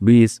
20।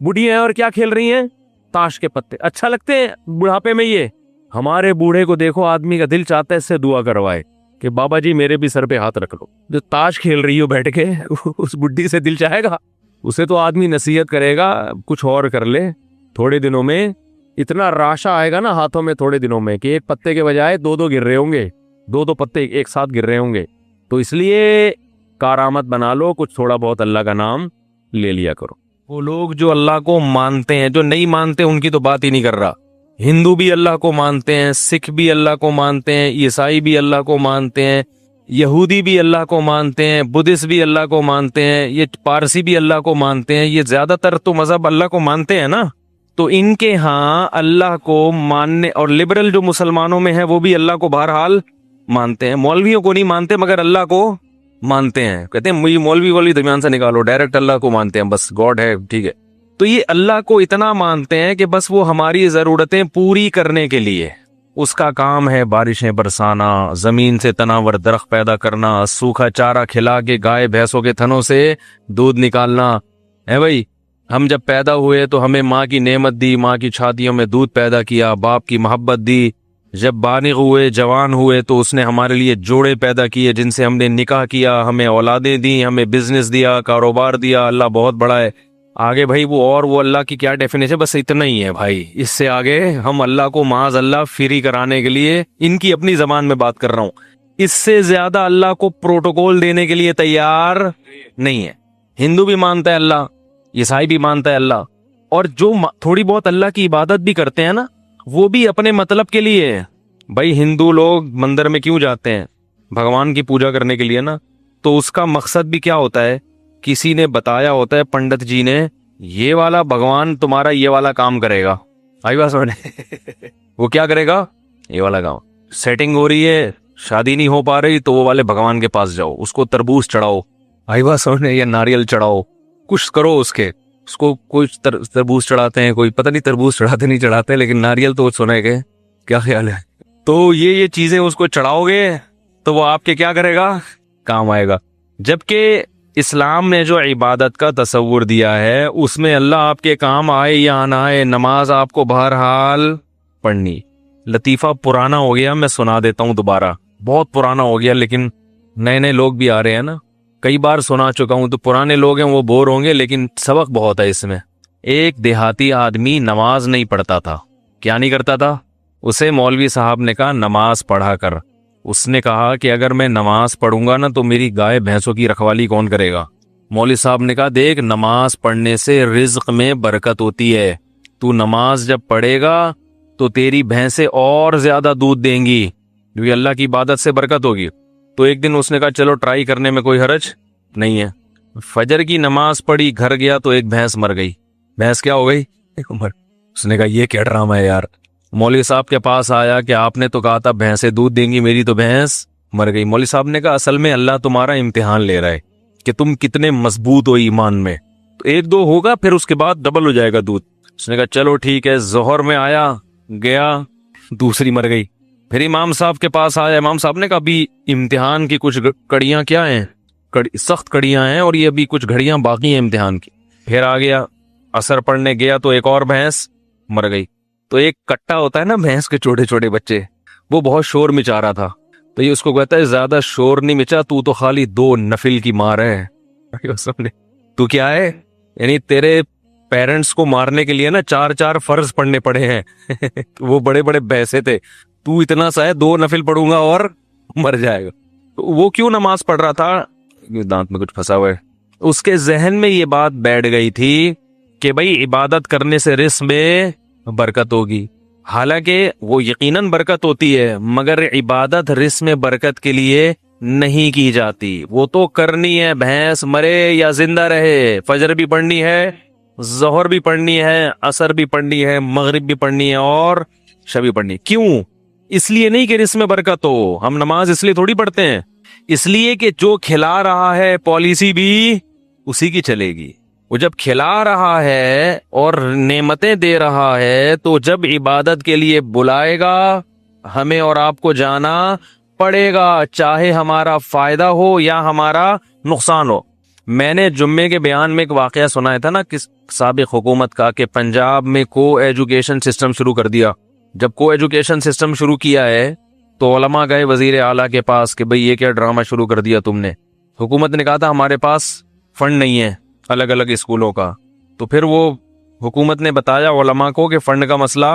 بڑھیا ہیں اور کیا کھیل رہی ہیں؟ تاش کے پتے. اچھا لگتے ہیں بڑھاپے میں یہ؟ ہمارے بوڑھے کو دیکھو, آدمی کا دل چاہتا ہے اس سے دعا کروائے کہ بابا جی میرے بھی سر پہ ہاتھ رکھ لو. جو تاش کھیل رہی ہو بیٹھ کے اس بڈھی سے دل چاہے گا؟ اسے تو آدمی نصیحت کرے گا کچھ اور کر لے. تھوڑے دنوں میں اتنا راشا آئے گا نا ہاتھوں میں تھوڑے دنوں میں کہ ایک پتے کے بجائے دو گر رہے ہوں گے, دو پتے ایک ساتھ گر رہے ہوں گے. تو اس لیے کارآمد بنا لو, کچھ تھوڑا بہت اللہ کا نام لے لیا کرو. وہ لوگ جو اللہ کو مانتے ہیں, جو نہیں مانتے ان کی تو بات ہی نہیں کر رہا. ہندو بھی اللہ کو مانتے ہیں, سکھ بھی اللہ کو مانتے ہیں, عیسائی بھی اللہ کو مانتے ہیں, یہودی بھی اللہ کو مانتے ہیں, بدھسٹ بھی اللہ کو مانتے ہیں, یہ پارسی بھی اللہ کو مانتے ہیں. یہ زیادہ تر تو مذہب اللہ کو مانتے ہیں نا. تو ان کے ہاں اللہ کو ماننے, اور لبرل جو مسلمانوں میں ہے وہ بھی اللہ کو بہرحال مانتے ہیں. مولویوں کو نہیں مانتے مگر اللہ کو مانتے ہیں. کہتے ہیں مجھے مولوی درمیان سے نکالو, ڈائریکٹ اللہ کو مانتے ہیں, بس گاڈ ہے ٹھیک ہے. تو یہ اللہ کو اتنا مانتے ہیں کہ بس وہ ہماری ضرورتیں پوری کرنے کے لیے, اس کا کام ہے بارشیں برسانا, زمین سے تناور درخت پیدا کرنا, سوکھا چارہ کھلا کے گائے بھینسوں کے تھنوں سے دودھ نکالنا. ہے بھائی, ہم جب پیدا ہوئے تو ہمیں ماں کی نعمت دی, ماں کی چھاتیوں میں دودھ پیدا کیا, باپ کی محبت دی. جب بالغ ہوئے, جوان ہوئے تو اس نے ہمارے لیے جوڑے پیدا کیے جن سے ہم نے نکاح کیا, ہمیں اولادیں دی, ہمیں بزنس دیا, کاروبار دیا. اللہ بہت بڑا ہے. آگے بھائی وہ اللہ کی کیا ڈیفینیشن, بس اتنا ہی ہے بھائی. اس سے آگے ہم اللہ کو معاذ اللہ فری کرانے کے لیے ان کی اپنی زبان میں بات کر رہا ہوں, اس سے زیادہ اللہ کو پروٹوکول دینے کے لیے تیار نہیں ہے. ہندو بھی مانتا ہے اللہ, عیسائی بھی مانتا ہے اللہ, اور جو تھوڑی بہت اللہ کی عبادت بھی کرتے ہیں نا وہ بھی اپنے مطلب کے لیے. بھائی ہندو لوگ مندر میں کیوں جاتے ہیں؟ بھگوان کی پوجا کرنے کے لیے نا. تو اس کا مقصد بھی کیا ہوتا ہے؟ کسی نے بتایا ہوتا ہے, پنڈت جی نے, یہ والا بھگوان تمہارا یہ والا کام کرے گا. آئی بات سمجھنے وہ کیا کرے گا؟ یہ والا کام. سیٹنگ ہو رہی ہے, شادی نہیں ہو پا رہی, تو وہ والے بھگوان کے پاس جاؤ, اس کو تربوز چڑھاؤ. آئی بات سمجھنے, یا ناریل چڑھاؤ, کچھ کرو اس کو کچھ تربوز چڑھاتے ہیں, کوئی پتہ نہیں تربوز چڑھاتے نہیں چڑھاتے, لیکن ناریل تو سنے گے. کیا خیال ہے؟ تو یہ چیزیں اس کو چڑھاؤ گے تو وہ آپ کے کیا کرے گا؟ کام آئے گا. جبکہ اسلام نے جو عبادت کا تصور دیا ہے اس میں اللہ آپ کے کام آئے یا نہ آئے, نماز آپ کو بہرحال پڑھنی. لطیفہ پرانا ہو گیا, میں سنا دیتا ہوں دوبارہ, بہت پرانا ہو گیا لیکن نئے لوگ بھی آ رہے ہیں نا, کئی بار سنا چکا ہوں, تو پرانے لوگ ہیں وہ بور ہوں گے لیکن سبق بہت ہے اس میں. ایک دیہاتی آدمی نماز نہیں پڑھتا تھا. کیا نہیں کرتا تھا؟ اسے مولوی صاحب نے کہا نماز پڑھا کر. اس نے کہا کہ اگر میں نماز پڑھوں گا نا تو میری گائے بھینسوں کی رکھوالی کون کرے گا؟ مولوی صاحب نے کہا دیکھ, نماز پڑھنے سے رزق میں برکت ہوتی ہے. تو نماز جب پڑھے گا تو تیری بھینسیں اور زیادہ دودھ دیں گی, کیونکہ اللہ کی عبادت سے برکت ہوگی. تو ایک دن اس نے کہا چلو ٹرائی کرنے میں کوئی حرج نہیں ہے. فجر کی نماز پڑھی, گھر گیا تو ایک بھینس مر گئی. بھینس کیا ہو گئی؟ اس نے کہا یہ کیا ڈرامہ ہے یار. مولوی صاحب کے پاس آیا کہ آپ نے تو کہا تھا بھینسیں دودھ دیں گی, میری تو بھینس مر گئی. مولوی صاحب نے کہا اصل میں اللہ تمہارا امتحان لے رہا ہے کہ تم کتنے مضبوط ہو ایمان میں. تو ایک دو ہوگا پھر اس کے بعد ڈبل ہو جائے گا دودھ. اس نے کہا چلو ٹھیک ہے. ظہر میں آیا, گیا, دوسری مر گئی. پھر امام صاحب کے پاس آیا, امام صاحب نے کہا ابھی امتحان کی کچھ کڑیاں کیا ہیں, سخت کڑیاں ہیں, اور یہ ابھی کچھ گھڑیاں باقی ہیں امتحان کی. پھر آ گیا, عصر پڑھنے گیا تو ایک اور بھینس مر گئی. تو ایک کٹا ہوتا ہے نا بھینس کے چھوٹے چھوٹے بچے, وہ بہت شور مچا رہا تھا. تو یہ اس کو کہتا ہے زیادہ شور نہیں مچا, تو خالی 2 نفل کی مار ہے. تو کیا ہے, یعنی تیرے پیرنٹس کو مارنے کے لیے نا 4 فرض پڑھنے پڑے ہیں. وہ بڑے بڑے بھینسے تھے, تو اتنا سا ہے 2 نفل پڑھوں گا اور مر جائے گا. تو وہ کیوں نماز پڑھ رہا تھا؟ دانت میں کچھ پھنسا ہوا ہے. اس کے ذہن میں یہ بات بیٹھ گئی تھی کہ بھائی عبادت کرنے سے رزق میں برکت ہوگی. حالانکہ وہ یقیناً برکت ہوتی ہے, مگر عبادت رزق میں برکت کے لیے نہیں کی جاتی. وہ تو کرنی ہے, بھینس مرے یا زندہ رہے, فجر بھی پڑھنی ہے, ظہر بھی پڑھنی ہے, عصر بھی پڑھنی ہے, مغرب بھی پڑھنی ہے, اور شب بھی پڑھنی ہے. کیوں؟ اس لیے نہیں کہ رزق میں برکت ہو. ہم نماز اس لیے تھوڑی پڑھتے ہیں, اس لیے کہ جو کھلا رہا ہے پالیسی بھی اسی کی چلے گی. وہ جب کھلا رہا ہے اور نعمتیں دے رہا ہے تو جب عبادت کے لیے بلائے گا ہمیں اور آپ کو جانا پڑے گا, چاہے ہمارا فائدہ ہو یا ہمارا نقصان ہو. میں نے جمعے کے بیان میں ایک واقعہ سنایا تھا نا کس سابق حکومت کا کہ پنجاب میں کو ایجوکیشن سسٹم شروع کر دیا. جب کو ایجوکیشن سسٹم شروع کیا ہے تو علماء گئے وزیر اعلیٰ کے پاس کہ بھئی یہ کیا ڈرامہ شروع کر دیا تم نے. حکومت نے کہا تھا ہمارے پاس فنڈ نہیں ہے الگ الگ اسکولوں کا. تو پھر وہ حکومت نے بتایا علماء کو کہ فنڈ کا مسئلہ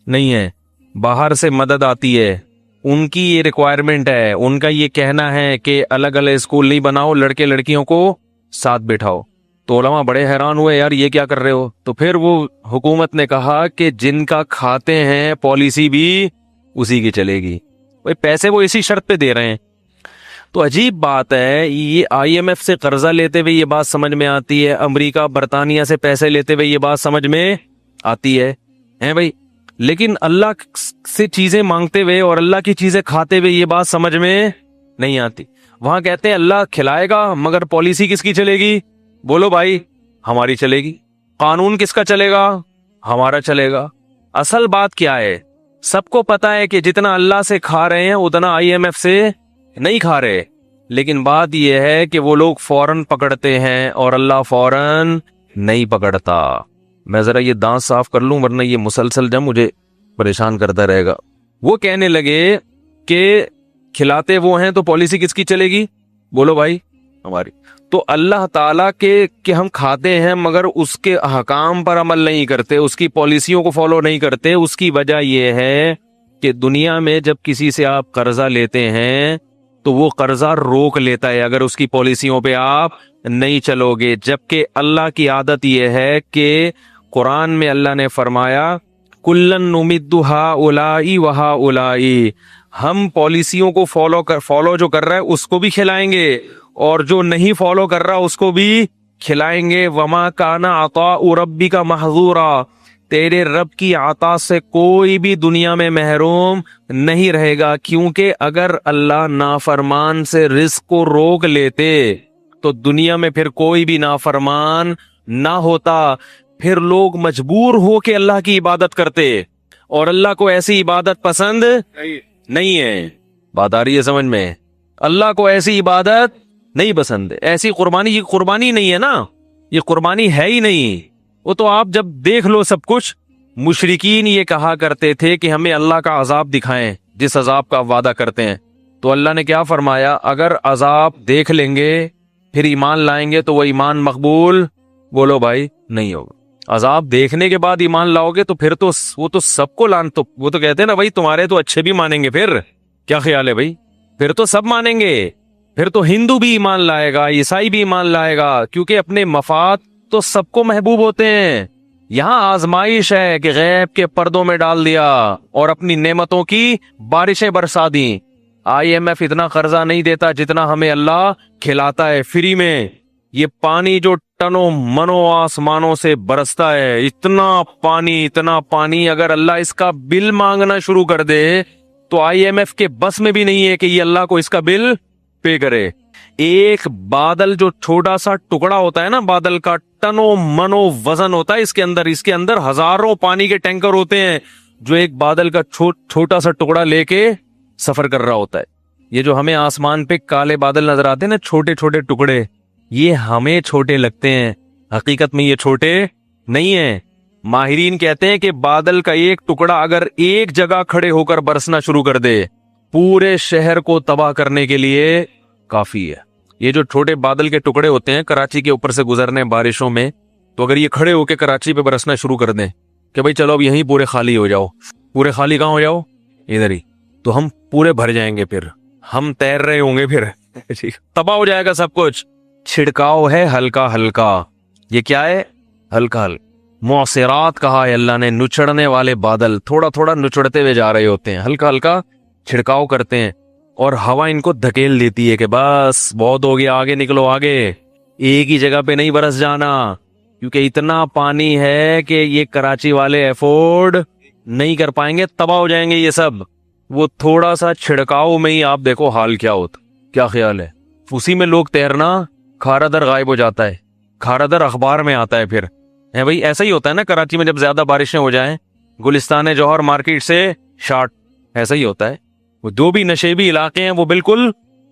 نہیں ہے, باہر سے مدد آتی ہے, ان کی یہ ریکوائرمنٹ ہے, ان کا یہ کہنا ہے کہ الگ الگ اسکول نہیں بناؤ, لڑکے لڑکیوں کو ساتھ بیٹھاؤ. تو علماء بڑے حیران ہوئے, یار یہ کیا کر رہے ہو. تو پھر وہ حکومت نے کہا کہ جن کا کھاتے ہیں پالیسی بھی اسی کی چلے گی. بھائی پیسے وہ اسی شرط پہ دے رہے ہیں. تو عجیب بات ہے, یہ آئی ایم ایف سے قرضہ لیتے ہوئے یہ بات سمجھ میں آتی ہے, امریکہ برطانیہ سے پیسے لیتے ہوئے یہ بات سمجھ میں آتی ہے بھائی, لیکن اللہ سے چیزیں مانگتے ہوئے اور اللہ کی چیزیں کھاتے ہوئے یہ بات سمجھ میں نہیں آتی. وہاں کہتے ہیں اللہ کھلائے گا مگر پالیسی کس کی چلے گی. بولو بھائی ہماری چلے گی. قانون کس کا چلے گا, ہمارا چلے گا. اصل بات کیا ہے, سب کو پتا ہے کہ جتنا اللہ سے کھا رہے ہیں اتنا آئی ایم ایف سے نہیں کھا رہے, لیکن بات یہ ہے کہ وہ لوگ فوراً پکڑتے ہیں اور اللہ فوراً نہیں پکڑتا. میں ذرا یہ دانت صاف کر لوں ورنہ یہ مسلسل جب مجھے پریشان کرتا رہے گا. وہ کہنے لگے کہ کھلاتے وہ ہیں تو پالیسی کس کی چلے گی. بولو بھائی ہماری. تو اللہ تعالیٰ کے کہ ہم کھاتے ہیں مگر اس کے احکام پر عمل نہیں کرتے, اس کی پالیسیوں کو فالو نہیں کرتے. اس کی وجہ یہ ہے کہ دنیا میں جب کسی سے آپ قرضہ لیتے ہیں تو وہ قرضہ روک لیتا ہے اگر اس کی پالیسیوں پہ آپ نہیں چلو گے. جبکہ اللہ کی عادت یہ ہے کہ قرآن میں اللہ نے فرمایا کلن نمد ہؤلاء وہؤلاء, ہم پالیسیوں کو فالو جو کر رہا ہے اس کو بھی کھلائیں گے اور جو نہیں فالو کر رہا اس کو بھی کھلائیں گے. وما کان عطاء ربک محظورا, تیرے رب کی عطا سے کوئی بھی دنیا میں محروم نہیں رہے گا, کیونکہ اگر اللہ نافرمان سے رزق کو روک لیتے تو دنیا میں پھر کوئی بھی نافرمان نہ ہوتا. پھر لوگ مجبور ہو کے اللہ کی عبادت کرتے اور اللہ کو ایسی عبادت پسند نہیں ہے. بات آ رہی ہے سمجھ میں, اللہ کو ایسی عبادت نہیں پسند. ایسی قربانی, یہ قربانی نہیں ہے نا, یہ قربانی ہے ہی نہیں. وہ تو آپ جب دیکھ لو سب کچھ. مشرکین یہ کہا کرتے تھے کہ ہمیں اللہ کا عذاب دکھائیں جس عذاب کا وعدہ کرتے ہیں. تو اللہ نے کیا فرمایا, اگر عذاب دیکھ لیں گے پھر ایمان لائیں گے تو وہ ایمان مقبول بولو بھائی نہیں ہوگا. عذاب دیکھنے کے بعد ایمان لاؤ گے تو پھر تو وہ تو سب کو تو وہ تو کہتے ہیں نا بھائی تمہارے تو اچھے بھی مانیں گے. پھر کیا خیال ہے بھائی, پھر تو سب مانیں گے. پھر تو ہندو بھی ایمان لائے گا, عیسائی بھی ایمان لائے گا, کیونکہ اپنے مفاد تو سب کو محبوب ہوتے ہیں. یہاں آزمائش ہے کہ غیب کے پردوں میں ڈال دیا اور اپنی نعمتوں کی بارشیں برسا دیں. آئی ایم ایف اتنا قرضہ نہیں دیتا جتنا ہمیں اللہ کھلاتا ہے فری میں. یہ پانی جو ٹنوں منوں آسمانوں سے برستا ہے, اتنا پانی اگر اللہ اس کا بل مانگنا شروع کر دے تو آئی ایم ایف کے بس میں بھی نہیں ہے کہ یہ اللہ کو اس کا بل پے کرے. ایک بادل جو چھوٹا سا ٹکڑا ہوتا ہے نا, بادل کا ٹنوں منوں وزن ہوتا ہے اس کے اندر ہزاروں پانی کے ٹینکر ہوتے ہیں جو ایک بادل کا چھوٹا سا ٹکڑا لے کے سفر کر رہا ہوتا ہے. یہ جو ہمیں آسمان پہ کالے بادل نظر آتے ہیں نا, چھوٹے چھوٹے ٹکڑے, یہ ہمیں چھوٹے لگتے ہیں, حقیقت میں یہ چھوٹے نہیں ہیں. ماہرین کہتے ہیں کہ بادل کا ایک ٹکڑا اگر ایک جگہ کھڑے ہو کر برسنا شروع کر دے پورے شہر کو تباہ کرنے کے لیے کافی ہے. یہ جو چھوٹے بادل کے ٹکڑے ہوتے ہیں کراچی کے اوپر سے گزرنے بارشوں میں, تو اگر یہ کھڑے ہو کے کراچی پہ برسنا شروع کر دیں کہ بھئی چلو اب یہیں پورے خالی ہو جاؤ, پورے خالی کہاں ہو جاؤ, ادھر ہی, تو ہم پورے بھر جائیں گے, پھر ہم تیر رہے ہوں گے, پھر تباہ ہو جائے گا سب کچھ. چھڑکاؤ ہے ہلکا ہلکا. یہ کیا ہے ہلکا ہلکا. معصرات کہا ہے اللہ نے, نچڑنے والے بادل تھوڑا تھوڑا نچڑتے ہوئے جا رہے ہوتے ہیں, ہلکا ہلکا چھڑکاؤ کرتے ہیں اور ہوا ان کو دھکیل دیتی ہے کہ بس بہت ہو گیا, آگے نکلو آگے, ایک ہی جگہ پہ نہیں برس جانا, کیونکہ اتنا پانی ہے کہ یہ کراچی والے ایفورڈ نہیں کر پائیں گے, تباہ ہو جائیں گے یہ سب. وہ تھوڑا سا چھڑکاؤ میں ہی آپ دیکھو حال کیا ہوتا. کیا خیال ہے, اسی میں لوگ تیرنا, کھارا در غائب ہو جاتا ہے, کھارا در اخبار میں آتا ہے. پھر ہے بھائی ایسا ہی ہوتا ہے نا کراچی میں جب زیادہ بارشیں ہو جائیں, گلستان جوہر مارکیٹ سے شارٹ, ایسا ہی ہوتا ہے. وہ جو بھی نشیبی علاقے ہیں وہ بالکل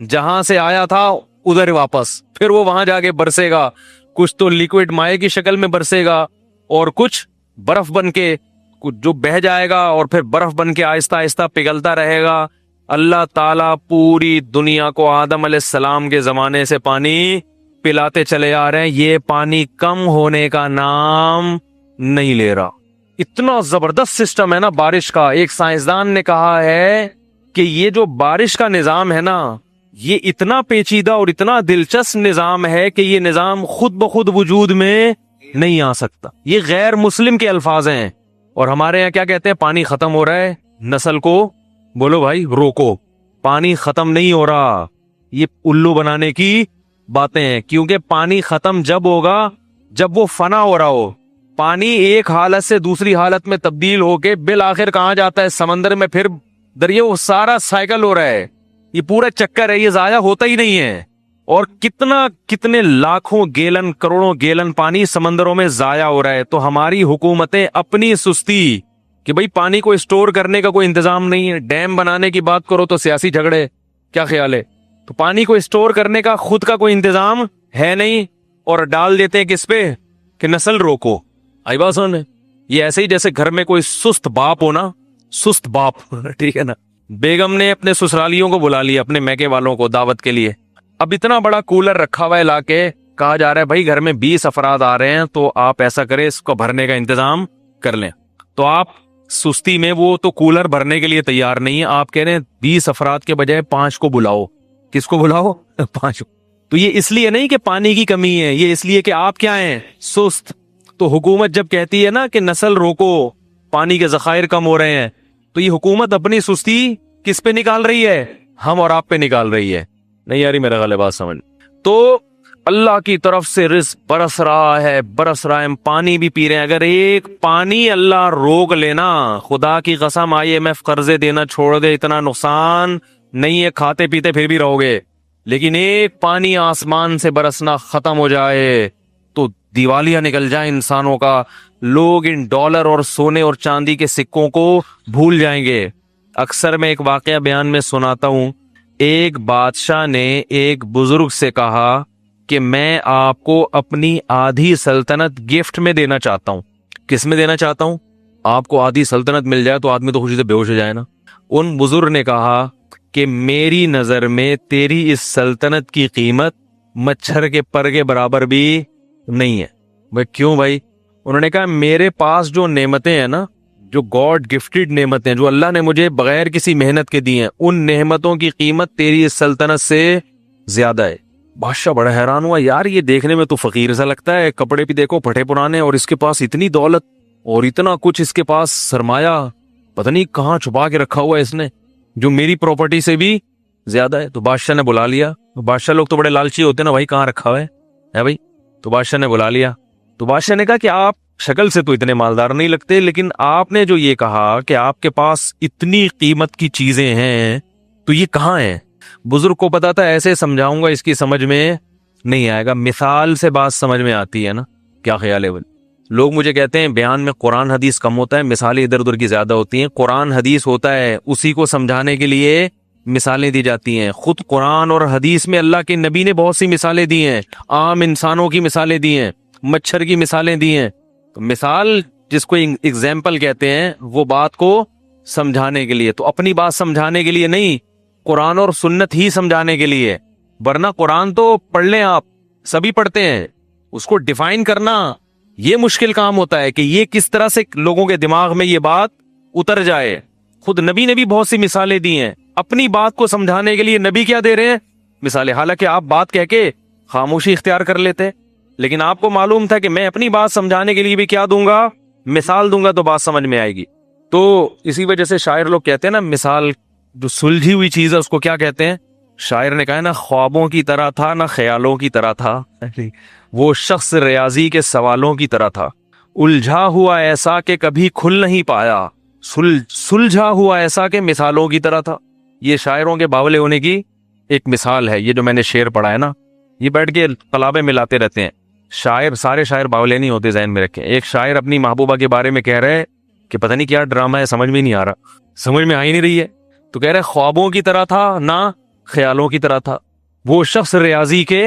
جہاں سے آیا تھا ادھر واپس، پھر وہ وہاں جا کے برسے گا، کچھ تو لیکوڈ مائع کی شکل میں برسے گا اور کچھ برف بن کے کچھ جو بہہ جائے گا اور پھر برف بن کے آہستہ آہستہ پگھلتا رہے گا۔ اللہ تعالیٰ پوری دنیا کو آدم علیہ السلام کے زمانے سے پانی پلاتے چلے آ رہے ہیں، یہ پانی کم ہونے کا نام نہیں لے رہا۔ اتنا زبردست سسٹم ہے نا بارش کا۔ ایک سائنسدان نے کہا ہے کہ یہ جو بارش کا نظام ہے نا، یہ اتنا پیچیدہ اور اتنا دلچسپ نظام ہے کہ یہ نظام خود بخود وجود میں نہیں آ سکتا۔ یہ غیر مسلم کے الفاظ ہیں، اور ہمارے یہاں کیا کہتے ہیں؟ پانی ختم ہو رہا ہے، نسل کو بولو بھائی روکو۔ پانی ختم نہیں ہو رہا، یہ الو بنانے کی باتیں ہیں، کیونکہ پانی ختم جب ہوگا جب وہ فنا ہو رہا ہو۔ پانی ایک حالت سے دوسری حالت میں تبدیل ہو کے بالآخر کہاں جاتا ہے؟ سمندر میں، پھر دریا۔ وہ سارا سائیکل ہو رہا ہے، یہ پورا چکر ہے، یہ ضائع ہوتا ہی نہیں ہے۔ اور کتنے لاکھوں گیلن کروڑوں گیلن پانی سمندروں میں ضائع ہو رہا ہے۔ تو ہماری حکومتیں اپنی سستی کہ بھئی پانی کو اسٹور کرنے کا کوئی انتظام نہیں ہے، ڈیم بنانے کی بات کرو تو سیاسی جھگڑے، کیا خیال ہے؟ تو پانی کو اسٹور کرنے کا خود کا کوئی انتظام ہے نہیں، اور ڈال دیتے ہیں کس پہ؟ کہ نسل روکو۔ آئی بات سن، یہ ایسے ہی جیسے گھر میں کوئی سست باپ ہو نا، سست باپ ٹھیک ہے نا، بیگم نے اپنے سسرالیوں کو بلا لیا، اپنے میکے والوں کو دعوت کے لیے۔ اب اتنا بڑا کولر رکھا ہوا ہے لا کے، کہا جا رہا ہے بھائی گھر میں 20 افراد آ رہے ہیں تو آپ ایسا کریں اس کو بھرنے کا انتظام کر لیں۔ تو آپ سستی میں وہ تو کولر بھرنے کے لیے تیار نہیں ہے، آپ کہہ رہے ہیں 20 افراد کے بجائے 5 کو بلاؤ۔ کس کو بلاؤ؟ 5 کو۔ تو یہ اس لیے نہیں کہ پانی کی کمی ہے، یہ اس لیے کہ آپ کیا ہیں؟ سست۔ تو حکومت جب کہتی ہے نا کہ نسل روکو، پانی کے ذخائر کم ہو رہے ہیں، تو یہ حکومت اپنی سستی کس پہ نکال رہی ہے؟ ہم اور آپ پہ نکال رہی ہے۔ نہیں یاری میرا غلط بات سمجھ۔ تو اللہ کی طرف سے رزق برس رہا ہے، برس رہا ہے، ہم پانی بھی پی رہے ہیں۔ اگر ایک پانی اللہ روک لینا، خدا کی قسم IMF قرضے دینا چھوڑ دے، اتنا نقصان نہیں ہے، کھاتے پیتے پھر بھی رہو گے، لیکن ایک پانی آسمان سے برسنا ختم ہو جائے تو دیوالیہ نکل جائے انسانوں کا، لوگ ان ڈالر اور سونے اور چاندی کے سکوں کو بھول جائیں گے۔ اکثر میں ایک واقعہ بیان میں سناتا ہوں، ایک بادشاہ نے ایک بزرگ سے کہا کہ میں آپ کو اپنی آدھی سلطنت گفٹ میں دینا چاہتا ہوں۔ کس میں دینا چاہتا ہوں؟ آپ کو آدھی سلطنت مل جائے تو آدمی تو خوشی سے بے ہوش ہو جائے نا۔ ان بزرگ نے کہا کہ میری نظر میں تیری اس سلطنت کی قیمت مچھر کے پر کے برابر بھی نہیں ہے۔ بھائی کیوں بھائی؟ انہوں نے کہا میرے پاس جو نعمتیں ہیں نا، جو گاڈ گفٹڈ نعمتیں جو اللہ نے مجھے بغیر کسی محنت کے دی ہیں، ان نعمتوں کی قیمت تیری اس سلطنت سے زیادہ ہے۔ بادشاہ بڑا حیران ہوا، یار یہ دیکھنے میں تو فقیر سا لگتا ہے، کپڑے بھی دیکھو پھٹے پرانے، اور اس کے پاس اتنی دولت اور اتنا کچھ، اس کے پاس سرمایہ پتہ نہیں کہاں چھپا کے رکھا ہوا ہے اس نے، جو میری پراپرٹی سے بھی زیادہ ہے۔ تو بادشاہ نے بلا لیا، بادشاہ لوگ تو بڑے لالچی ہوتے ہیں نا، بھائی کہاں رکھا ہوا ہے بھائی؟ تو بادشاہ نے بلا لیا۔ تو بادشاہ نے کہا کہ آپ شکل سے تو اتنے مالدار نہیں لگتے، لیکن آپ نے جو یہ کہا کہ آپ کے پاس اتنی قیمت کی چیزیں ہیں تو یہ کہاں ہیں؟ بزرگ کو پتا تھا ایسے سمجھاؤں گا اس کی سمجھ میں نہیں آئے گا، مثال سے بات سمجھ میں آتی ہے نا۔ کیا خیال ہے؟ لوگ مجھے کہتے ہیں بیان میں قرآن حدیث کم ہوتا ہے، مثالیں ادھر ادھر کی زیادہ ہوتی ہیں۔ قرآن حدیث ہوتا ہے، اسی کو سمجھانے کے لیے مثالیں دی جاتی ہیں۔ خود قرآن اور حدیث میں اللہ کے نبی نے بہت سی مثالیں دی ہیں، عام انسانوں کی مثالیں دی ہیں، مچھر کی مثالیں دی ہیں۔ تو مثال جس کو ایگزامپل کہتے ہیں، وہ بات کو سمجھانے کے لیے، تو اپنی بات سمجھانے کے لیے نہیں، قرآن اور سنت ہی سمجھانے کے لیے۔ ورنہ قرآن تو پڑھ لیں، آپ سبھی پڑھتے ہیں، اس کو ڈیفائن کرنا یہ مشکل کام ہوتا ہے کہ یہ کس طرح سے لوگوں کے دماغ میں یہ بات اتر جائے۔ خود نبی نے بھی بہت سی مثالیں دی ہیں، اپنی بات کو سمجھانے کے لیے نبی کیا دے رہے ہیں؟ مثالیں۔ حالانکہ آپ بات کہہ کے خاموشی اختیار کر لیتے، لیکن آپ کو معلوم تھا کہ میں اپنی بات سمجھانے کے لیے بھی کیا دوں گا؟ مثال دوں گا تو بات سمجھ میں آئے گی۔ تو اسی وجہ سے شاعر لوگ کہتے ہیں نا، مثال جو سلجھی ہوئی چیز ہے اس کو کیا کہتے ہیں؟ شاعر نے کہا ہے نا، خوابوں کی طرح تھا نہ خیالوں کی طرح تھا، وہ شخص ریاضی کے سوالوں کی طرح تھا، الجھا ہوا ایسا کہ کبھی کھل نہیں پایا، سلجھا ہوا ایسا کہ مثالوں کی طرح تھا۔ یہ شاعروں کے باولے ہونے کی ایک مثال ہے۔ یہ جو میں نے شعر پڑھا ہے نا، یہ بیٹھ کے قلابیں ملاتے رہتے ہیں۔ شاعر، سارے شاعر باولے نہیں ہوتے، ذہن میں رکھیں۔ ایک شاعر اپنی محبوبہ کے بارے میں کہہ رہے کہ پتہ نہیں کیا ڈرامہ ہے، سمجھ میں نہیں آ رہا، سمجھ میں آ ہی نہیں رہی ہے، تو کہہ رہے خوابوں کی طرح تھا نہ خیالوں کی طرح تھا. وہ شخص ریاضی کے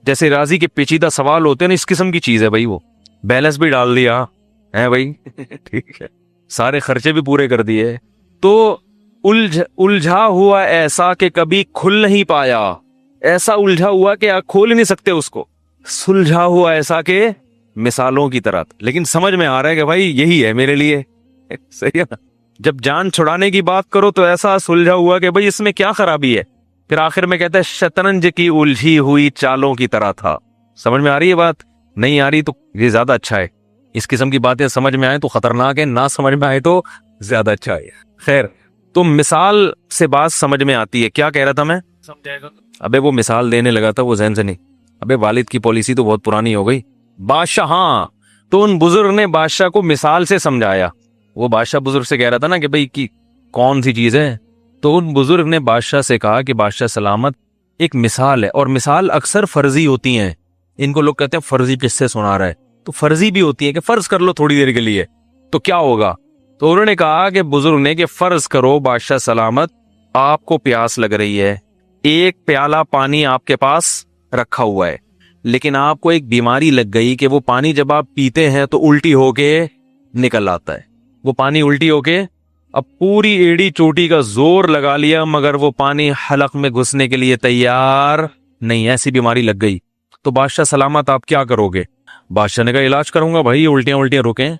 جیسے ریاضی کے پیچیدہ سوال ہوتے ہیں نا, اس قسم کی چیز ہے بھائی. وہ بیلنس بھی ڈال دیا ہے بھائی ٹھیک ہے, سارے خرچے بھی پورے کر دیے, تو الجھا ہوا ایسا کہ کبھی کھل نہیں پایا. ایسا الجھا ہوا کہ آپ کھول ہی نہیں سکتے اس کو. سلجھا ہوا ایسا کہ مثالوں کی طرح, لیکن سمجھ میں آ رہا ہے کہ بھائی یہی ہے میرے لیے. صحیح ہے نا. جب جان چھڑانے کی بات کرو تو ایسا سلجھا ہوا کہ بھائی اس میں کیا خرابی ہے. پھر آخر میں کہتا ہے شطرنج کی الجھی ہوئی چالوں کی طرح تھا. سمجھ میں آ رہی ہے بات؟ نہیں آ رہی تو یہ زیادہ اچھا ہے. اس قسم کی باتیں سمجھ میں آئے تو خطرناک ہے, نہ سمجھ میں آئے تو زیادہ اچھا ہے. خیر, تو مثال سے بات سمجھ میں آتی ہے. کیا کہہ رہا تھا میں؟ سمجھائے گا. ابے وہ مثال دینے لگا تھا, وہ ذہن سے نہیں. ابے والد کی پالیسی تو بہت پرانی ہو گئی. بادشاہ, ہاں, تو ان بزرگ نے بادشاہ کو مثال سے سمجھایا. وہ بادشاہ بزرگ سے کہہ رہا تھا نا کہ بھئی کی کون سی چیز ہے, تو ان بزرگ نے بادشاہ سے کہا کہ بادشاہ سلامت, ایک مثال ہے, اور مثال اکثر فرضی ہوتی ہیں. ان کو لوگ کہتے ہیں فرضی قصے سنا رہا ہے, تو فرضی بھی ہوتی ہے کہ فرض کر لو تھوڑی دیر کے لیے تو کیا ہوگا. تو انہوں نے کہا کہ بزرگ نے کہ فرض کرو بادشاہ سلامت, آپ کو پیاس لگ رہی ہے, ایک پیالہ پانی آپ کے پاس رکھا ہوا ہے, لیکن آپ کو ایک بیماری لگ گئی کہ وہ پانی جب آپ پیتے ہیں تو الٹی ہو کے نکل آتا ہے. وہ پانی الٹی ہو کے, اب پوری ایڑی چوٹی کا زور لگا لیا مگر وہ پانی حلق میں گھسنے کے لیے تیار نہیں. ایسی بیماری لگ گئی تو بادشاہ سلامت آپ کیا کرو گے؟ بادشاہ نے کہا علاج کروں گا بھائی, الٹیاں رکیں.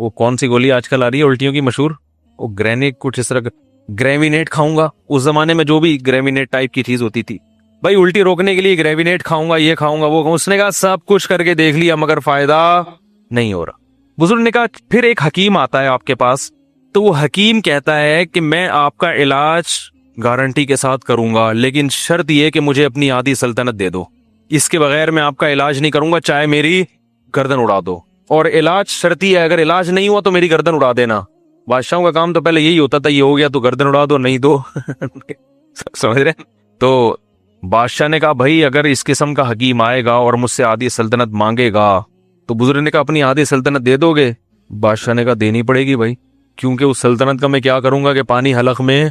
وہ کون سی گولی آج کل آ رہی ہے الٹیوں کی مشہور, وہ گرینیک کچھ اس طرح, گریوینیٹ کھاؤں گا. اس زمانے میں جو بھی گریوینیٹ ٹائپ کی چیز ہوتی تھی, بھائی الٹی روکنے کے لیے گریوینیٹ کھاؤں گا, یہ کھاؤں گا, وہ کھاؤں. اس نے کہا سب کچھ کر کے دیکھ لیا مگر فائدہ نہیں ہو رہا. بزرگ نے کہا پھر ایک حکیم آتا ہے آپ کے پاس, تو وہ حکیم کہتا ہے کہ میں آپ کا علاج گارنٹی کے ساتھ کروں گا, لیکن شرط یہ کہ مجھے اپنی آدھی سلطنت دے دو, اس کے بغیر میں آپ کا علاج نہیں کروں گا, چاہے میری گردن اڑا دو. اور علاج شرطی ہے, اگر علاج نہیں ہوا تو میری گردن اڑا دینا. بادشاہوں کا کام تو پہلے یہی ہوتا تھا, یہ ہو گیا تو گردن اڑا دو, نہیں دو سمجھ رہے. تو بادشاہ نے کہا بھائی اگر اس قسم کا حکیم آئے گا اور مجھ سے آدھی سلطنت مانگے گا, تو بزرگ نے کہا اپنی آدھی سلطنت دے دو گے؟ بادشاہ نے کہا دینی پڑے گی بھائی, کیونکہ اس سلطنت کا میں کیا کروں گا کہ پانی حلق میں,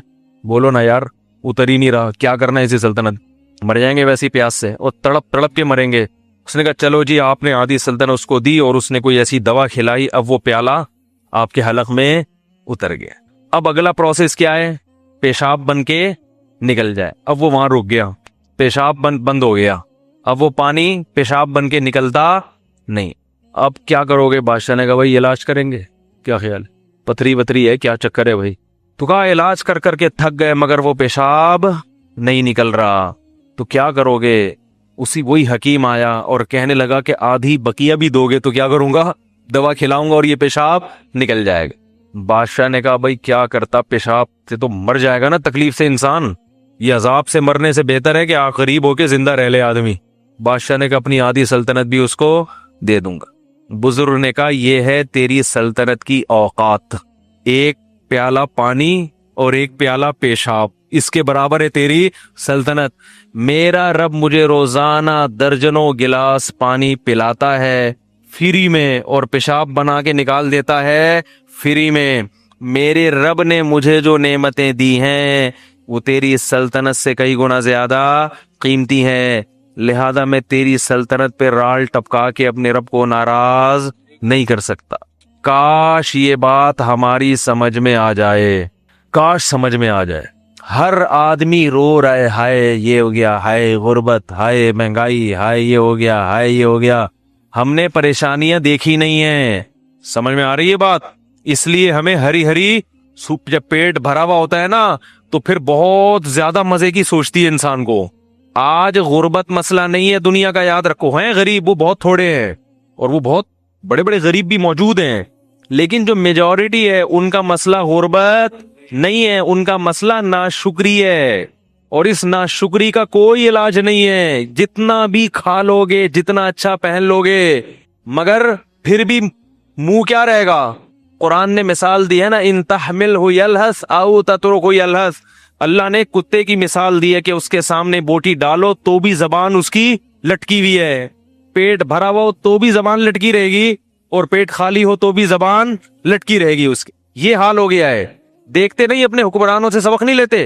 بولو نا یار, اتر ہی نہیں رہا, کیا کرنا ہے اسی سلطنت, مر جائیں گے ویسی پیاس سے, اور تڑپ تڑپ کے مریں گے. اس نے کہا چلو جی, آپ نے آدھی سلطنت اس کو دی اور اس نے کوئی ایسی دوا کھلائی, اب وہ پیالہ آپ کے حلق میں اتر گیا. اب اگلا پروسیس کیا ہے؟ پیشاب بن کے نکل جائے. اب وہ وہاں رک گیا, پیشاب بند ہو گیا, اب وہ پانی پیشاب بن کے نکلتا نہیں. اب کیا کرو گے؟ بادشاہ نے کہا بھائی علاج کریں گے. کیا خیال ہے؟ پتھری وتری ہے کیا چکر ہے بھائی؟ تو کہا علاج کر کر کے تھک گئے مگر وہ پیشاب نہیں نکل رہا, تو کیا کرو گے؟ وہی حکیم آیا اور کہنے لگا کہ آدھی بقیہ بھی دو گے تو کیا کروں گا؟ دوا کھلاؤں گا اور یہ پیشاب نکل جائے گا. بادشاہ نے کہا بھائی کیا کرتا, پیشاب سے تو مر جائے گا نا تکلیف سے انسان, یہ عذاب سے مرنے سے بہتر ہے کہ غریب ہو کے زندہ رہ لے آدمی. بادشاہ نے کہا اپنی آدھی سلطنت بھی اس کو دے دوں گا. بزرگ نے کہا یہ ہے تیری سلطنت کی اوقات, ایک پیالہ پانی اور ایک پیالہ پیشاب, اس کے برابر ہے تیری سلطنت. میرا رب مجھے روزانہ درجنوں گلاس پانی پلاتا ہے فری میں, اور پیشاب بنا کے نکال دیتا ہے فری میں. میرے رب نے مجھے جو نعمتیں دی ہیں وہ تیری سلطنت سے کئی گنا زیادہ قیمتی ہیں, لہذا میں تیری سلطنت پہ رال ٹپکا کے اپنے رب کو ناراض نہیں کر سکتا. کاش یہ بات ہماری سمجھ میں آ جائے, کاش سمجھ میں آ جائے. ہر آدمی رو رہا ہے, ہائے یہ ہو گیا, ہائے غربت, ہائے مہنگائی, ہائے یہ ہو گیا, ہائے یہ ہو گیا. ہم نے پریشانیاں دیکھی نہیں ہیں. سمجھ میں آ رہی ہے بات؟ اس لیے ہمیں ہری ہری سوپ, جب پیٹ بھرا ہوا ہوتا ہے نا تو پھر بہت زیادہ مزے کی سوچتی ہے انسان کو. آج غربت مسئلہ نہیں ہے دنیا کا, یاد رکھو. ہیں غریب وہ بہت تھوڑے ہیں, اور وہ بہت بڑے بڑے غریب بھی موجود ہیں, لیکن جو میجورٹی ہے ان کا مسئلہ غربت نہیں ہے, ان کا مسئلہ ناشکری ہے. اور اس ناشکری کا کوئی علاج نہیں ہے. جتنا بھی کھا لو گے, جتنا اچھا پہن لو گے, مگر پھر بھی منہ کیا رہے گا؟ قرآن نے مثال دی ہے نا, ان تحمل ہو یلہس او تترک ہو یلہس. اللہ نے کتے کی مثال دی ہے کہ اس کے سامنے بوٹی ڈالو تو بھی زبان اس کی لٹکی ہوئی ہے, پیٹ بھرا ہوا ہو تو بھی زبان لٹکی رہے گی, اور پیٹ خالی ہو تو بھی زبان لٹکی رہے گی اس کی. یہ حال ہو گیا ہے. دیکھتے نہیں اپنے حکمرانوں سے سبق نہیں لیتے؟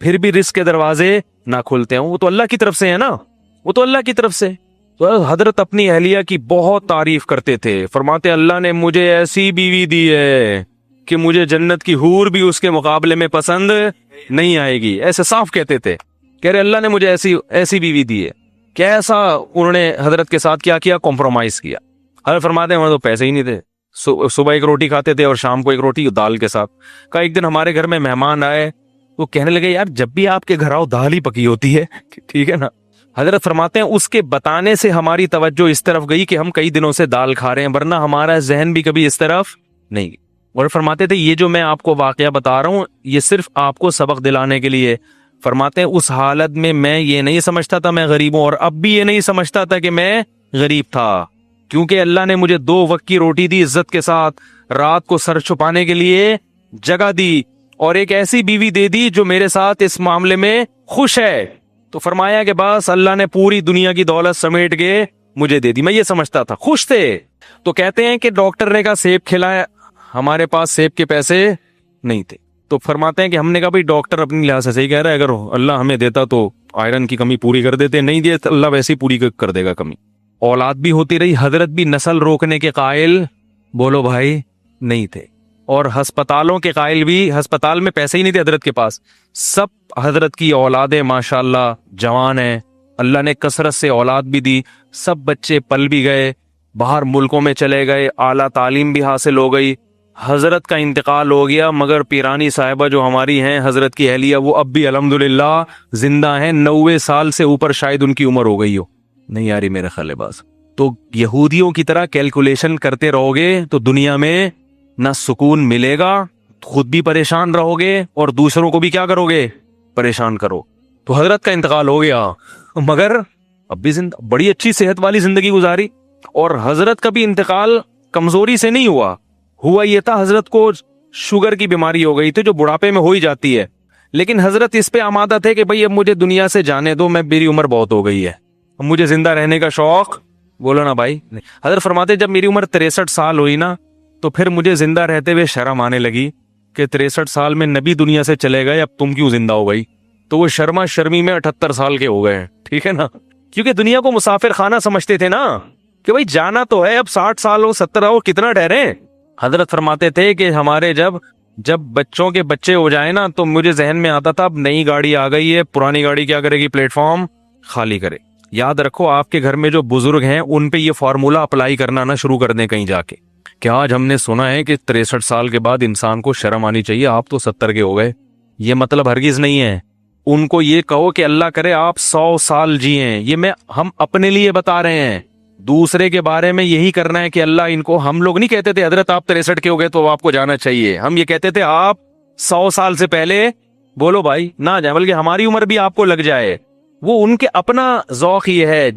پھر بھی رزق کے دروازے نہ کھلتے ہیں. وہ تو اللہ کی طرف سے ہے نا, وہ تو اللہ کی طرف سے. تو حضرت اپنی اہلیہ کی بہت تعریف کرتے تھے, فرماتے اللہ نے مجھے ایسی بیوی دی ہے کہ مجھے جنت کی حور بھی اس کے مقابلے میں پسند نہیں آئے گی. ایسے صاف کہتے تھے, کہہ رہے اللہ نے مجھے ایسی بیوی دی ہے. کیسا انہوں نے حضرت کے ساتھ کیا کمپرومائز کیا. حضرت فرماتے ہیں وہاں تو پیسے ہی نہیں تھے, صبح ایک روٹی کھاتے تھے اور شام کو ایک روٹی دال کے ساتھ. کہا ایک دن ہمارے گھر میں مہمان آئے, وہ کہنے لگے یار جب بھی آپ کے گھر آؤ دال ہی پکی ہوتی ہے, ٹھیک ہے نا. حضرت فرماتے ہیں اس کے بتانے سے ہماری توجہ اس طرف گئی کہ ہم کئی دنوں سے دال کھا رہے ہیں, ورنہ ہمارا ذہن بھی کبھی اس طرف نہیں. اور فرماتے تھے یہ جو میں آپ کو واقعہ بتا رہا ہوں یہ صرف آپ کو سبق دلانے کے لیے. فرماتے ہیں اس حالت میں یہ نہیں سمجھتا تھا میں غریب ہوں, اور اب بھی یہ نہیں سمجھتا تھا کہ میں غریب تھا, کیونکہ اللہ نے مجھے 2 وقت کی روٹی دی عزت کے ساتھ, رات کو سر چھپانے کے لیے جگہ دی, اور ایک ایسی بیوی دے دی جو میرے ساتھ اس معاملے میں خوش ہے. تو فرمایا کہ بس اللہ نے پوری دنیا کی دولت سمیٹ کے مجھے دے دی. میں یہ سمجھتا تھا خوش تھے. تو کہتے ہیں کہ ڈاکٹر نے کہا سیب کھلایا, ہمارے پاس سیب کے پیسے نہیں تھے. تو فرماتے ہیں کہ ہم نے کہا بھائی ڈاکٹر اپنی لحاظ سے صحیح کہہ رہا ہے, اگر اللہ ہمیں دیتا تو آئرن کی کمی پوری کر دیتے, نہیں دے تو اللہ ویسے ہی پوری کر دے گا کمی. اولاد بھی ہوتی رہی, حضرت بھی نسل روکنے کے قائل بولو بھائی نہیں تھے, اور ہسپتالوں کے قائل بھی, ہسپتال میں پیسے ہی نہیں تھے حضرت کے پاس. سب حضرت کی اولادیں ماشاءاللہ جوان ہیں, اللہ نے کثرت سے اولاد بھی دی, سب بچے پل بھی گئے, باہر ملکوں میں چلے گئے, اعلیٰ تعلیم بھی حاصل ہو گئی. حضرت کا انتقال ہو گیا, مگر پیرانی صاحبہ جو ہماری ہیں حضرت کی اہلیہ وہ اب بھی الحمدللہ زندہ ہیں. 90 سال سے اوپر شاید ان کی عمر ہو گئی ہو, نہیں آ رہی میرے خیال باز. تو یہودیوں کی طرح کیلکولیشن کرتے رہو گے تو دنیا میں نہ سکون ملے گا, خود بھی پریشان رہو گے اور دوسروں کو بھی کیا کرو گے, پریشان کرو. تو حضرت کا انتقال ہو گیا مگر اب بھی بڑی اچھی صحت والی زندگی گزاری. اور حضرت کا بھی انتقال کمزوری سے نہیں ہوا یہ تھا حضرت کو شوگر کی بیماری ہو گئی تھی جو بڑھاپے میں ہو ہی جاتی ہے, لیکن حضرت اس پہ آمادہ تھے کہ بھئی اب مجھے دنیا سے جانے دو, میں میری عمر بہت ہو گئی ہے, اب مجھے زندہ رہنے کا شوق, بولو نا بھائی. حضرت فرماتے جب میری عمر 63 سال ہوئی نا تو پھر مجھے زندہ رہتے ہوئے شرم آنے لگی کہ 63 سال میں نبی دنیا سے چلے گئے, اب تم کیوں زندہ ہو گئی. تو وہ شرما شرمی میں 78 سال کے ہو گئے, ٹھیک ہے نا, کیونکہ دنیا کو مسافر خانہ سمجھتے تھے نا کہ بھئی جانا تو ہے, اب 60 سال ہو 70 ہو کتنا ٹھہرے. حضرت فرماتے تھے کہ ہمارے جب بچوں کے بچے ہو جائیں نا تو مجھے ذہن میں آتا تھا اب نئی گاڑی آ گئی ہے, پرانی گاڑی کیا کرے گی, پلیٹ فارم خالی کرے. یاد رکھو آپ کے گھر میں جو بزرگ ہیں ان پہ یہ فارمولا اپلائی کرنا نہ شروع کر دیں کہیں جا کے کہ آج ہم نے سنا ہے کہ 63 سال کے بعد انسان کو شرم آنی چاہیے, آپ تو 70 کے ہو گئے. یہ مطلب ہرگز نہیں ہے. ان کو یہ کہو کہ اللہ کرے آپ 100 سال جیئیں. یہ ہم اپنے لیے بتا رہے ہیں, دوسرے کے بارے میں یہی کرنا ہے کہ اللہ ان کو, ہم لوگ نہیں کہتے تھے حضرت آپ 63 کے ہو گئے تو آپ کو جانا چاہیے, ہم یہ کہتے تھے آپ 100 سال سے پہلے بولو بھائی نہ جائیں, بلکہ ہماری عمر بھی آپ کو لگ جائے. وہ ان کے اپنا ذوق یہ ہے,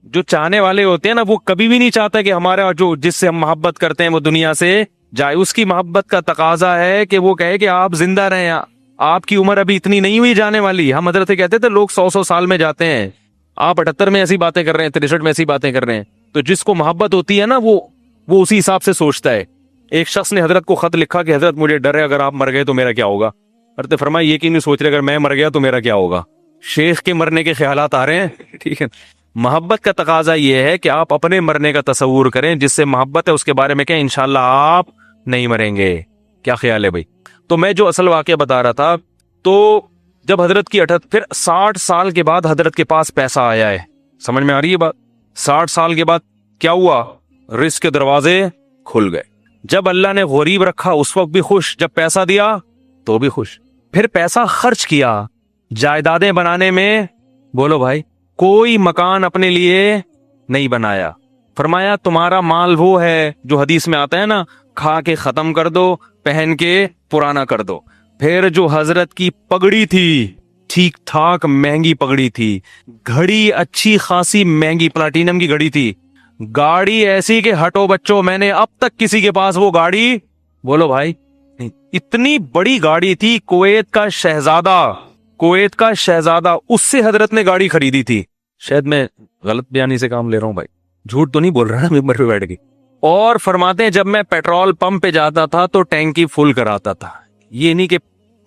جو چاہنے والے ہوتے ہیں نا وہ کبھی بھی نہیں چاہتا کہ ہمارا جس سے ہم محبت کرتے ہیں وہ دنیا سے جائے. اس کی محبت کا تقاضا ہے کہ وہ کہے کہ آپ زندہ رہیں, آپ کی عمر ابھی اتنی نہیں ہوئی جانے والی. ہم حضرت کہتے تھے لوگ 100 سال میں جاتے ہیں, آپ 78 میں ایسی باتیں کر رہے ہیں, 63 میں ایسی باتیں کر رہے ہیں. تو جس کو محبت ہوتی ہے نا وہ اسی حساب سے سوچتا ہے. ایک شخص نے حضرت کو خط لکھا کہ حضرت مجھے ڈر ہے اگر آپ مر گئے تو میرا کیا ہوگا. حضرت فرمایا یہ کہ نہیں سوچ رہے اگر میں مر گیا تو میرا کیا ہوگا. شیخ کے مرنے کے خیالات آ رہے ہیں, ٹھیک ہے. محبت کا تقاضا یہ ہے کہ آپ اپنے مرنے کا تصور کریں, جس سے محبت ہے اس کے بارے میں کہیں انشاءاللہ آپ نہیں مریں گے. کیا خیال ہے بھائی. تو میں جو اصل واقعہ بتا رہا تھا, تو جب حضرت کی پھر 60 سال کے بعد حضرت کے پاس پیسہ آیا ہے, سمجھ میں آ رہی ہے بات. 60 سال کے بعد کیا ہوا, رزق کے دروازے کھل گئے. جب اللہ نے غریب رکھا اس وقت بھی خوش, جب پیسہ دیا تو بھی خوش. پھر پیسہ خرچ کیا جائیدادیں بنانے میں, بولو بھائی کوئی مکان اپنے لیے نہیں بنایا. فرمایا تمہارا مال وہ ہے جو حدیث میں آتا ہے نا, کھا کے ختم کر دو, پہن کے پرانا کر دو. پھر جو حضرت کی پگڑی تھی ٹھیک ٹھاک مہنگی پگڑی تھی, گھڑی اچھی خاصی مہنگی پلاٹینم کی گھڑی تھی, گاڑی ایسی کہ ہٹو بچوں میں نے اب تک کسی کے پاس وہ گاڑی, بولو بھائی اتنی بڑی گاڑی تھی. کویت کا شہزادہ اس سے حضرت نے گاڑی خریدی تھی. شاید میں غلط بیانی سے کام لے رہا ہوں بھائی, جھوٹ تو نہیں بول رہا نا ممبر پہ بیٹھ کے. اور فرماتے ہیں جب میں پیٹرول پمپ پہ جاتا تھا تو ٹینکی فل کراتا تھا. یہ نہیں کہ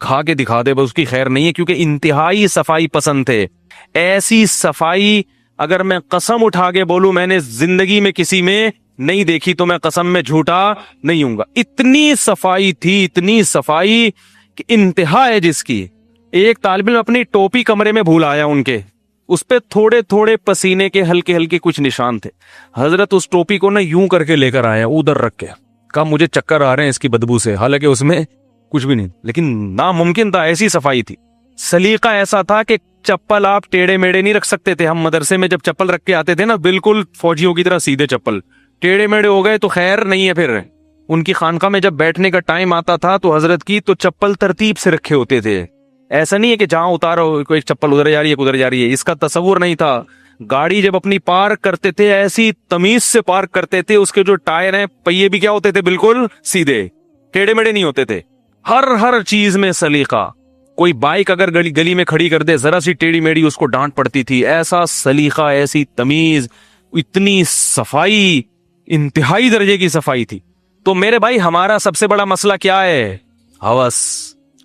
کھا کے دکھا دے بس اس کی خیر نہیں ہے، کیونکہ انتہائی صفائی پسند تھے. ایسی صفائی اگر میں قسم اٹھا کے بولوں میں نے زندگی میں کسی میں نہیں دیکھی تو میں قسم میں جھوٹا نہیں ہوں گا. اتنی صفائی تھی، اتنی صفائی کہ انتہا ہے جس کی. ایک طالب علم اپنی ٹوپی کمرے میں بھول آیا ان کے، اس پہ تھوڑے تھوڑے پسینے کے ہلکے ہلکے کچھ نشان تھے. حضرت اس ٹوپی کو نا یوں کر کے لے کر آیا ادھر رکھ کے، کہا مجھے چکر آ رہے ہیں اس کی بدبو سے، حالانکہ اس میں کچھ بھی نہیں، لیکن ناممکن تھا، ایسی صفائی تھی. سلیقہ ایسا تھا کہ چپل آپ ٹیڑے میڑے نہیں رکھ سکتے تھے. ہم مدرسے میں جب چپل رکھ کے آتے تھے نا بالکل فوجیوں کی طرح سیدھے چپل، ٹیڑے میڑے ہو گئے تو خیر نہیں ہے. پھر ان کی خانقاہ میں جب بیٹھنے کا ٹائم آتا تھا تو حضرت کی تو چپل ترتیب سے رکھے ہوتے تھے. ایسا نہیں ہے کہ جہاں اتارو کوئی چپل ادھر جا رہی ہے ادھر جا رہی ہے، اس کا تصور نہیں تھا. گاڑی جب اپنی پارک کرتے تھے ایسی تمیز سے پارک کرتے تھے، اس کے جو ٹائر ہیں پہیے بھی کیا ہوتے تھے، بالکل سیدھے، ٹیڑے میڑے نہیں ہوتے تھے. ہر چیز میں سلیقہ. کوئی بائک اگر گلی میں کھڑی کر دے ذرا سی ٹیڑھی میڑھی اس کو ڈانٹ پڑتی تھی. ایسا سلیقہ، ایسی تمیز، اتنی صفائی، انتہائی درجے کی صفائی تھی. تو میرے بھائی ہمارا سب سے بڑا مسئلہ کیا ہے؟ ہوس.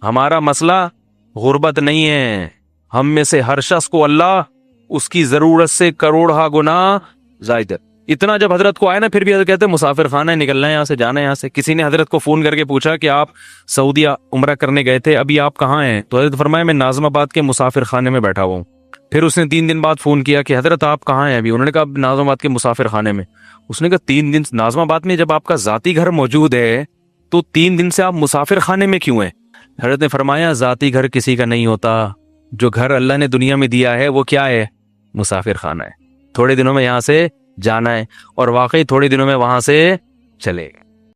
ہمارا مسئلہ غربت نہیں ہے. ہم میں سے ہر شخص کو اللہ اس کی ضرورت سے کروڑہ گنا زائد. اتنا جب حضرت کو آئے نا پھر بھی حضرت کہتے مسافر خانہ ہے، نکلنا ہے یہاں سے، جانا ہے یہاں سے. کسی نے حضرت کو فون کر کے پوچھا کہ آپ سعودیہ عمرہ کرنے گئے تھے، ابھی آپ کہاں ہیں؟ تو حضرت فرمایا میں ناظم آباد کے مسافر خانے میں بیٹھا ہوا ہوں. پھر اس نے 3 دن بعد فون کیا کہ حضرت آپ کہاں ہیں ابھی؟ انہوں نے کہا ناظم آباد کے مسافر خانے میں. اس نے کہا 3 دن ناظم آباد میں جب آپ کا ذاتی گھر موجود ہے تو 3 دن سے آپ مسافر خانے میں کیوں ہیں؟ حضرت نے فرمایا ذاتی گھر کسی کا نہیں ہوتا، جو گھر اللہ نے دنیا میں دیا ہے وہ کیا ہے؟ مسافر خانہ ہے. تھوڑے دنوں میں یہاں سے جانا ہے، اور واقعی تھوڑے دنوں میں وہاں سے چلے گئے.